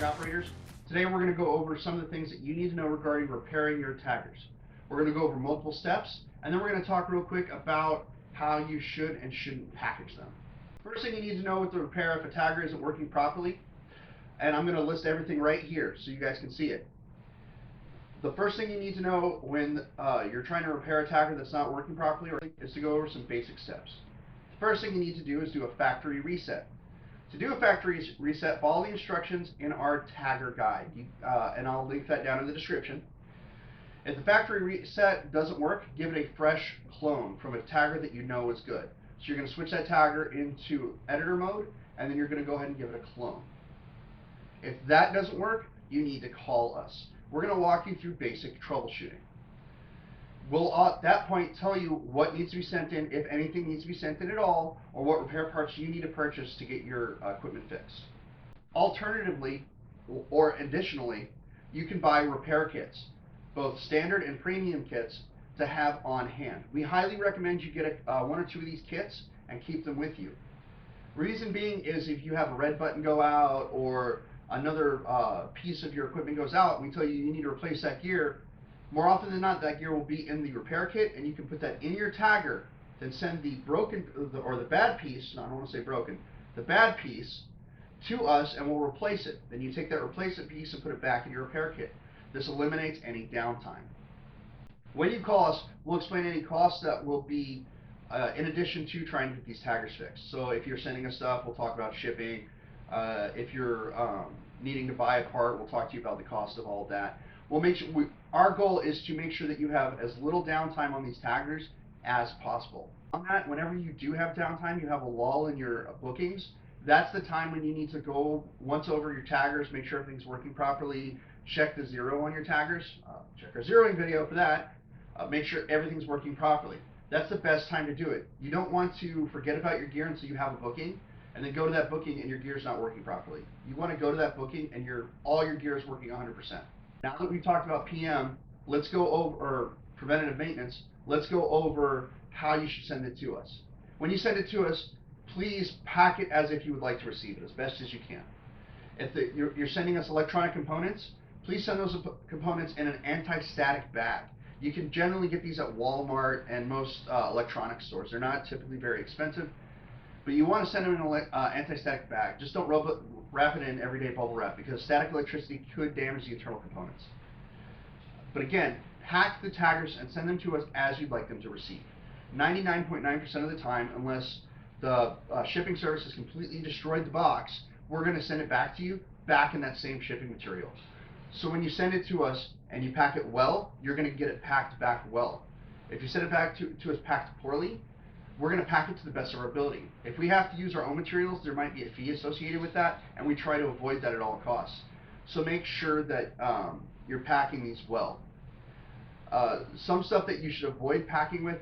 operators. Today we're going to go over some of the things that you need to know regarding repairing your taggers. We're going to go over multiple steps, and then we're going to talk real quick about how you should and shouldn't package them. First thing you need to know with the repair if a tagger isn't working properly, and I'm going to list everything right here so you guys can see it. The first thing you need to know when you're trying to repair a tagger that's not working properly is to go over some basic steps. The first thing you need to do is do a factory reset. To do a factory reset, follow the instructions in our tagger guide, and I'll link that down in the description. If the factory reset doesn't work, give it a fresh clone from a tagger that you know is good. So you're going to switch that tagger into editor mode, and then you're going to go ahead and give it a clone. If that doesn't work, you need to call us. We're going to walk you through basic troubleshooting. We'll at that point tell you what needs to be sent in, if anything needs to be sent in at all, or what repair parts you need to purchase to get your equipment fixed. Alternatively, or additionally, you can buy repair kits, both standard and premium kits, to have on hand. We highly recommend you get one or two of these kits and keep them with you. Reason being is if you have a red button go out or another piece of your equipment goes out, and we tell you you need to replace that gear, more often than not that gear will be in the repair kit, and you can put that in your tagger, then send the broken or the bad piece, no, I don't want to say broken, the bad piece to us, and we'll replace it. Then you take that replacement piece and put it back in your repair kit. This eliminates any downtime. When you call us, we'll explain any costs that will be in addition to trying to get these taggers fixed. So if you're sending us stuff, we'll talk about shipping. If you're needing to buy a part, we'll talk to you about the cost of all of that. We'll make sure our goal is to make sure that you have as little downtime on these taggers as possible. On that, whenever you do have downtime, you have a lull in your bookings. That's the time when you need to go once over your taggers, make sure everything's working properly, check the zero on your taggers, check our zeroing video for that, make sure everything's working properly. That's the best time to do it. You don't want to forget about your gear until you have a booking, and then go to that booking and your gear's not working properly. You want to go to that booking and all your gear is working 100%. Now that we've talked about PM, let's go over, or preventative maintenance, let's go over how you should send it to us. When you send it to us, please pack it as if you would like to receive it as best as you can. If you're sending us electronic components, please send those components in an anti-static bag. You can generally get these at Walmart and most electronics stores. They're not typically very expensive, but you want to send them in an anti-static bag. Just don't wrap it in everyday bubble wrap, because static electricity could damage the internal components. But again, pack the taggers and send them to us as you'd like them to receive. 99.9% of the time, unless the shipping service has completely destroyed the box, we're going to send it back to you, back in that same shipping material. So when you send it to us and you pack it well, you're going to get it packed back well. If you send it back to us packed poorly, we're going to pack it to the best of our ability. If we have to use our own materials, there might be a fee associated with that, and we try to avoid that at all costs. So make sure that you're packing these well. Some stuff that you should avoid packing with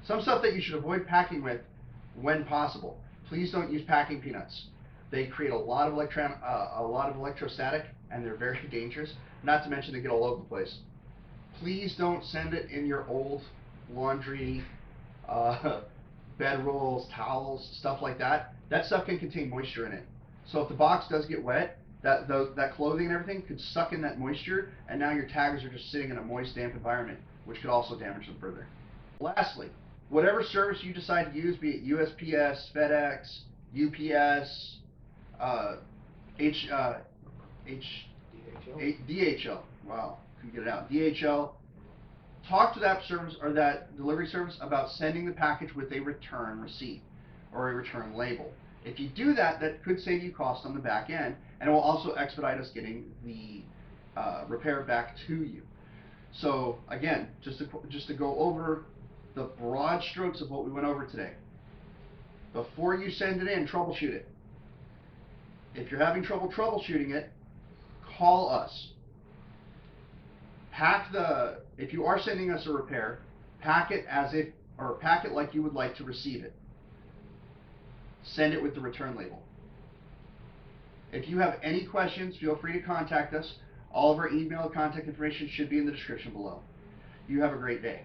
some stuff that you should avoid packing with when possible. Please don't use packing peanuts. They create a lot of electrostatic, and they're very dangerous. Not to mention they get all over the place. Please don't send it in your old laundry, bed rolls, towels, stuff like that. That stuff can contain moisture in it. So if the box does get wet, that clothing and everything could suck in that moisture, and now your taggers are just sitting in a moist, damp environment, which could also damage them further. Lastly, whatever service you decide to use, be it USPS, FedEx, UPS, DHL, wow, couldn't get it out, DHL, talk to that service or that delivery service about sending the package with a return receipt or a return label. If you do that, that could save you cost on the back end, and it will also expedite us getting the repair back to you. So again, just to go over the broad strokes of what we went over today. Before you send it in, troubleshoot it. If you're having trouble troubleshooting it, call us. If you are sending us a repair, pack it like you would like to receive it. Send it with the return label. If you have any questions, feel free to contact us. All of our email contact information should be in the description below. You have a great day.